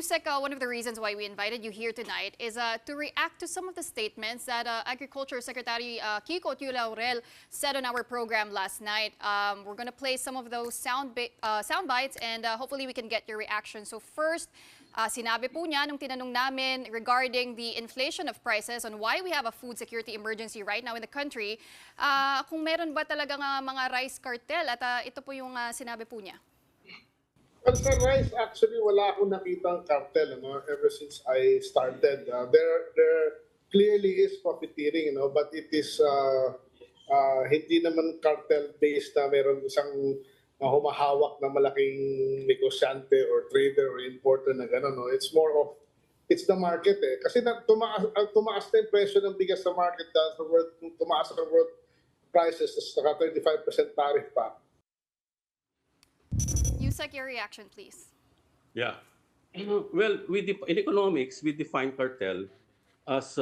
Yusek, one of the reasons why we invited you here tonight is to react to some of the statements that Agriculture Secretary Kiko Laurel said on our program last night. We're going to play some of those sound bites and hopefully we can get your reaction. So first, sinabi po niya nung tinanong namin regarding the inflation of prices on why we have a food security emergency right now in the country, kung meron ba talagang mga rice cartel at ito po yung sinabi po niya. Well, sa rice, actually, wala akong nakitang cartel, ever since I started. There clearly is profiteering, but it is hindi naman cartel-based na meron isang humahawak na malaking negosyante or trader or importer na gano'n. No? It's more of, it's the market eh. Kasi tumaas na yung presyo ng bigas sa market dahil tumaas ang world prices, saka 35% tariff pa. Yusek, your reaction, please. Yeah. Well, in economics, we define cartel as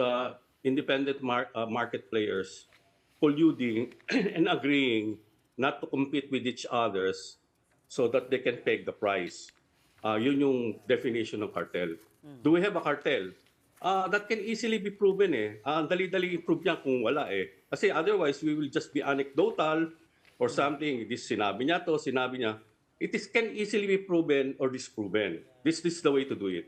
independent market players colluding and agreeing not to compete with each others so that they can peg the price. Yun yung definition ng cartel. Do we have a cartel? That can easily be proven eh. Dali-dali i-prove niya kung wala eh. Kasi otherwise, we will just be anecdotal or something. This sinabi niya to, sinabi niya. It can easily be proven or disproven. This is the way to do it.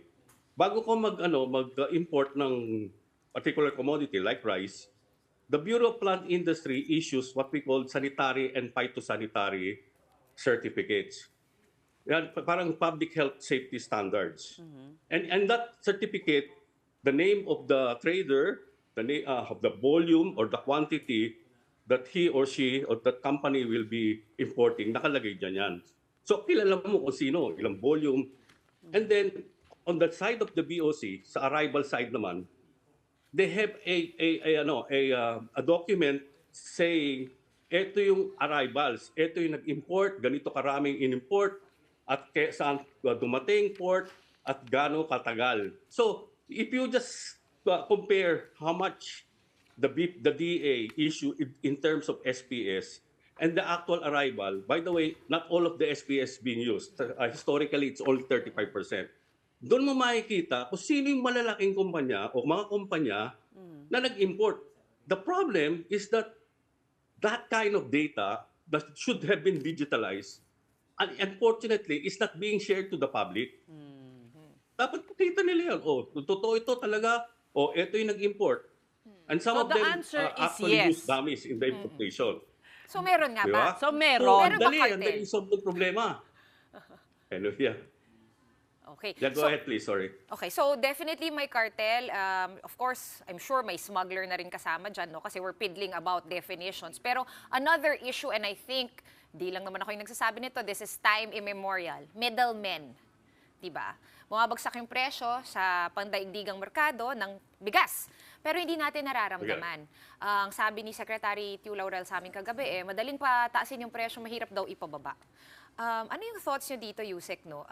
Bago ko mag-import ng particular commodity like rice, the Bureau of Plant Industry issues what we call sanitary and phytosanitary certificates. Yan, parang public health safety standards. And that certificate, the name of the trader, the name of the volume or the quantity that he or she or that company will be importing, nakalagay dyan yan. So, kilala mo kung sino, ilang volume. And then, on the side of the BOC, sa arrival side naman, they have a document saying, ito yung arrivals, ito yung nag-import, ganito karaming in-import, at saan dumating port, at gaano katagal. So, if you just compare how much the DA issue in terms of SPS, and the actual arrival, by the way, not all of the SPS being used. Historically, it's only 35%. Doon mo makikita kung sino yung malalaking kumpanya o mga kumpanya na nag-import. The problem is that that kind of data that should have been digitalized, and unfortunately, is not being shared to the public. Dapat makita nila yan. Totoo ito talaga. Ito yung nag-import. And some of them actually use dummies in the importation. So meron nga ba? So meron. Meron ba cartel? Dali solve ng problema. Hello, yeah. Okay. Yeah, go ahead please, sorry. Okay, so definitely may cartel. Of course, I'm sure may smuggler na rin kasama dyan, no? Kasi we're piddling about definitions. Pero another issue, and I think, di lang naman ako yung nagsasabi nito, this is time immemorial. Middlemen. Diba? Bumabagsak yung presyo sa pandaigdigang merkado ng bigas. Pero hindi natin nararamdaman. Ang sabi ni Secretary Laurel sa amin kagabi, madaling pa taasin yung presyo, mahirap daw ipababa. Ano yung thoughts nyo dito, Yusek, no?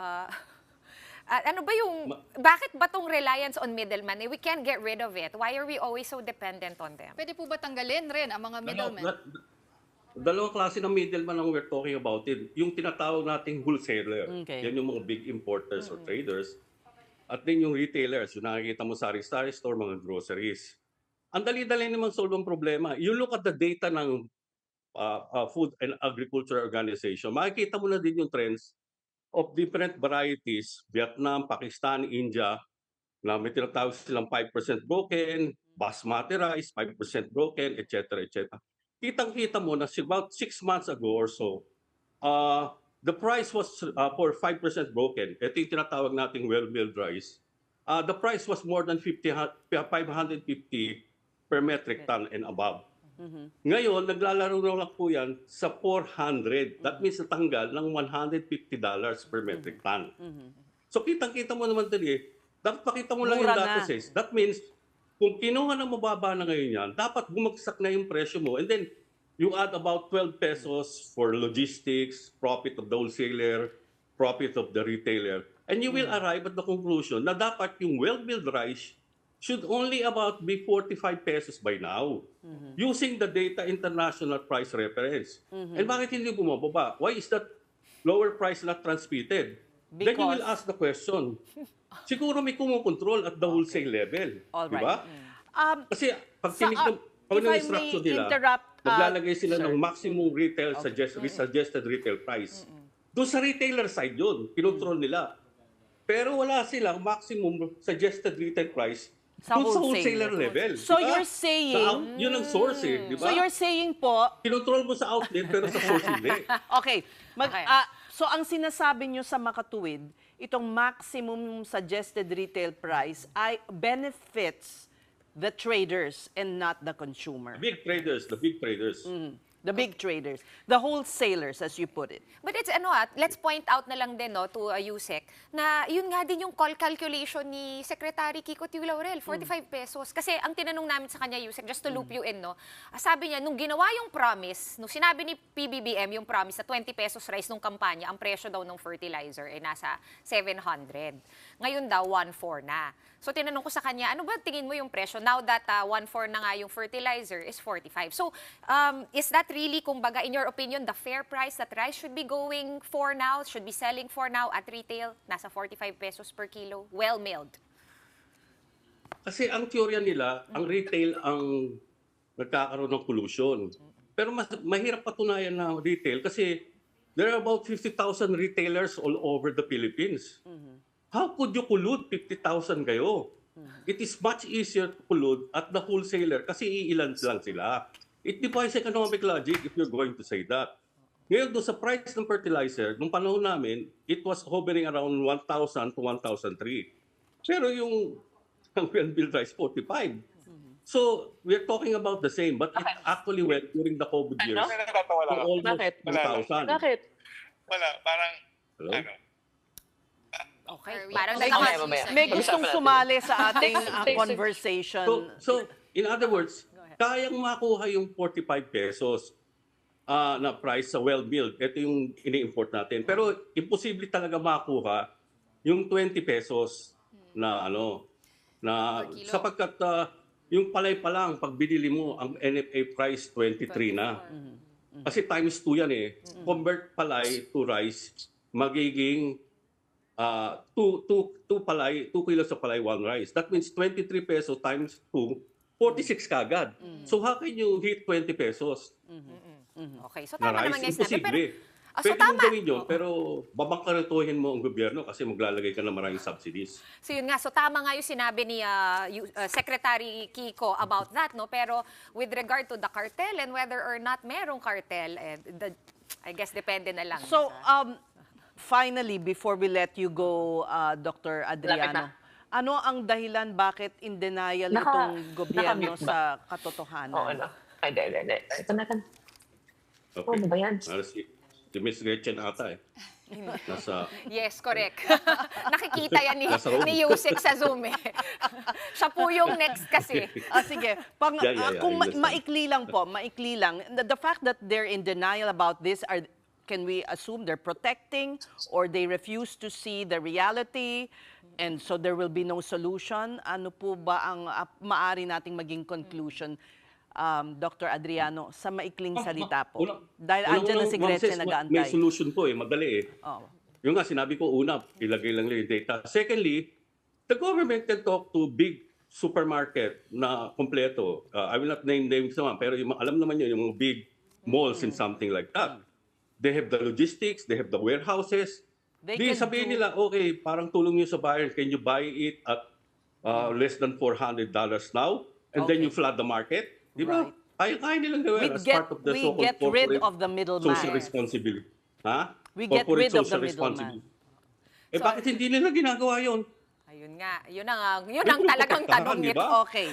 Ano ba yung, bakit ba tong reliance on middlemen? We can't get rid of it. Why are we always so dependent on them? Pwede po ba tanggalin rin ang mga middlemen? Dalawang klase ng middleman ang we're talking about it. Yung tinatawag nating wholesaler. Okay. Yan yung mga big importers or traders. At din yung retailers, yung nakikita mo sa sari-sari store, mga groceries. Ang dali-dali naman solve ang problema. You look at the data ng Food and Agriculture Organization, makikita mo na din yung trends of different varieties, Vietnam, Pakistan, India, na may tinatawag silang 5% broken, basmati rice, 5% broken, etc. etc. Kitang-kita mo na about 6 months ago or so, the price was for 5% broken. Ito yung tinatawag nating well-milled rice. The price was more than 550 per metric ton and above. Ngayon, naglalaro na lang po yan sa 400. That means natanggal ng $150 per metric ton. So kitang-kita mo naman din dapat pakita mo lang yung data says. That means, kung kinuha na mababa na ngayon yan, dapat bumagsak na yung presyo mo. And then, you add about 12 pesos for logistics, profit of the wholesaler, profit of the retailer. And you will arrive at the conclusion na dapat yung well-milled rice should only about be 45 pesos by now, using the data international price reference. And bakit hindi bumababa? Why is that lower price not transmitted? Then you will ask the question, siguro may kumukontrol at the wholesale level. All Di right. ba? Kasi pag tinignan, pag if I may instruction nila, interrupt, maglalagay sila sir. ng maximum retail suggested retail price. Doon sa retailer side yun, kinontrol nila. Pero wala silang maximum suggested retail price Sa doon sa wholesaler. wholesaler level. So Di ba? you're saying- Yun ang source eh, di ba? So you're saying po, Kinontrol mo sa outlet pero sa source hindi. okay, Okay. so ang sinasabi nyo sa makatuwid, itong maximum suggested retail price ay benefits the traders and not the consumer. The big traders. The big traders, the wholesalers, as you put it. But it's let's point out na lang din to Yusek na yun nga din yung call calculation ni Secretary Kiko Tiu Laurel, 45 pesos. Kasi ang tinanong namin sa kanya, Yusek, just to loop you in, sabi niya, nung ginawa yung promise, nung sinabi ni PBBM yung promise na 20 pesos rice nung kampanya, ang presyo daw ng fertilizer ay nasa 700. Ngayon daw, 1.4 na. So tinanong ko sa kanya, ano ba tingin mo yung presyo? Now that 1.4 na nga yung fertilizer is 45. So is that really, kumbaga, in your opinion, the fair price that rice should be going for now, should be selling for now at retail? Nasa 45 pesos per kilo, well milled. Kasi ang teorya nila, ang retail ang nagkakaroon ng pollution. Pero mahirap patunayan na retail kasi there are about 50,000 retailers all over the Philippines. How could you pollute 50,000 kayo? It is much easier to pollute at the wholesaler kasi iilan lang sila. It defies economic logic if you're going to say that. Ngayon, doon sa price ng fertilizer, nung panahon namin, it was hovering around 1,000 to 1,003. Pero yung well-billed rice, 45. So, we're talking about the same, but it actually went during the COVID years Natatawa to lang. almost Bakit? 2,000. Bakit? Wala, parang, Hello? Okay, Are we- parang Okay, nagkaka- mamaya. May Pag-usapan gustong natin. sumali sa ating conversation. So, in other words, kayang makuha yung 45 pesos na price sa well-milled. Ito yung ini-import natin. Pero imposible talaga makuha yung 20 pesos na Per kilo. sapagkat yung palay pa lang, pag binili mo, ang NFA price 23 na. Kasi times 2 yan eh. Convert palay to rice, magiging 2 kilos sa palay, 1 rice. That means 23 pesos times 2, 46 kagad. So how can you hit 20 pesos Okay, so na tama rice? naman nga yung sinabi. Pero, Imposible. so Pwede mong tama. gawin yun, pero babangkaratuhin mo ang gobyerno kasi maglalagay ka ng maraming subsidies. So yun nga, so tama nga yung sinabi ni Secretary Kiko about that, no? Pero with regard to the cartel and whether or not merong cartel, I guess depende na lang. So, finally, before we let you go, Dr. Adriano, ano ang dahilan bakit in denial itong gobyerno nakamute sa katotohanan? Oo, ano. Ay, hindi. Ito na kan. Okay. Ano ba yan? Si Miss Gretchen ata eh. Nasa, Yes, correct. Nakikita yan Nasa room. ni Yusek sa Zoom eh. Siya po yung next kasi. Sige, Yeah, kung I understand. maikli lang, the fact that they're in denial about this, can we assume they're protecting or they refuse to see the reality and so there will be no solution? Ano po ba ang maari nating maging conclusion, Dr. Adriano, sa maikling salita po? Dahil andyan na si Gretchen May nag-aantay. solution po eh, madali eh. Oh. Yung nga, sinabi ko una, ilagay lang yung data. Secondly, the government can talk to big supermarket na kompleto. I will not name names naman, pero alam naman yun, yung big malls and something like that. They have the logistics, they have the warehouses. They Di can sabihin do- nila, okay, parang tulong nyo sa buyer, can you buy it at less than $400 now? And then Okay. you flood the market? Di ba? Right. Kaya nilang gawin as part of the we so-called get rid corporate of the middleman. social responsibility. Ha? We get Corporate rid of the social middleman. responsibility. Eh bakit hindi nila ginagawa yon? Ayun nga, yun ang talagang protektahan, tanong di nito. ba? Okay.